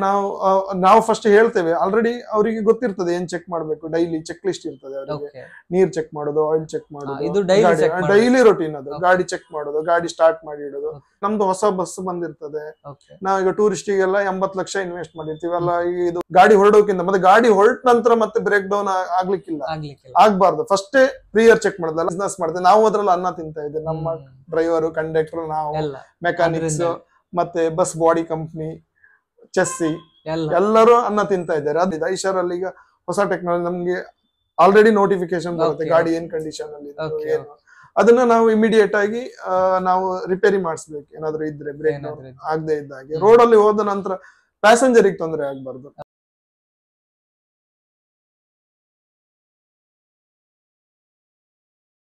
ನಾವು ಫಸ್ಟ್ ಹೇಳ್ತೇವೆ. ಆಲ್ರೆಡಿ ಅವರಿಗೆ ಗೊತ್ತಿರ್ತದೆ ಏನ್ ಚೆಕ್ ಮಾಡ್ಬೇಕು, ಡೈಲಿ ಚೆಕ್ ಲಿಸ್ಟ್ ಇರ್ತದೆ ಅವರಿಗೆ. ನೀರ್ ಚೆಕ್ ಮಾಡೋದು, ಆಯಿಲ್ ಚೆಕ್ ಮಾಡೋದು, ಡೈಲಿ ರೊಟೀನ್ ಅದು. ಗಾಡಿ ಚೆಕ್ ಮಾಡೋದು, ಗಾಡಿ ಸ್ಟಾರ್ಟ್ ಮಾಡಿ ಇಡೋದು. ನಮ್ದು ಹೊಸ ಬಸ್ ಬಂದಿರ್ತದೆ, ನಾವೀಗ ಟೂರಿಸ್ಟಿಗೆಲ್ಲ 80 ಲಕ್ಷ ಇನ್ವೆಸ್ಟ್ ಮಾಡಿರ್ತೀವಿ ಅಲ್ಲ. ಇದು ಗಾಡಿ ಹೊರಡೋಕ್ಕಿಂತ ಮತ್ತೆ ಗಾಡಿ ಹೊರಟ ನಂತರ ಮತ್ತೆ ಬ್ರೇಕ್ ಡೌನ್ ಆಗ್ಲಿಕ್ಕಿಲ್ಲ, ಆಗ್ಬಾರ್ದು. ಫಸ್ಟೇ ಪ್ರಿಯರ್ ಚೆಕ್ ಮಾಡೋದಲ್ಲ. ಬಿಸ್ನೆಸ್ ಮಾಡಿದೆ ನಾವು, ಅದ್ರಲ್ಲಿ ಅನ್ನ ತಿಂತಾ ಇದ್ದೇವೆ. ನಮ್ಮ ಡ್ರೈವರ್, ಕಂಡಕ್ಟರ್, ನಾವು, ಮೆಕ್ಯಾನಿಕ್ಸ್, ಮತ್ತೆ ಬಸ್ ಬಾಡಿ ಕಂಪ್ನಿ, ಚೆಸ್ಸಿ ಎಲ್ಲರೂ ಅನ್ನ ತಿಂತಾ ಇದ್ದಾರೆ. ಅದು ಐಷರಲ್ಲಿ ಈಗ ಹೊಸ ಟೆಕ್ನಾಲಜಿ, ನಮ್ಗೆ ಆಲ್ರೆಡಿ ನೋಟಿಫಿಕೇಶನ್ ಬರುತ್ತೆ ಗಾಡಿ ಏನ್ ಕಂಡೀಷನ್ ಅಲ್ಲಿ ಏನು. ಅದನ್ನ ನಾವು ಇಮಿಡಿಯೇಟ್ ಆಗಿ ನಾವು ರಿಪೇರಿ ಮಾಡಿಸ್ಬೇಕು. ಏನಾದ್ರು ಇದ್ರೆ ಬ್ರೇಕ್ ಡೌನ್ ಆಗದೆ ಇದ್ದಾಗೆ. ರೋಡ್ ಅಲ್ಲಿ ಹೋದ ನಂತರ ಪ್ಯಾಸೆಂಜರ್ ತೊಂದರೆ ಆಗ್ಬಾರ್ದು.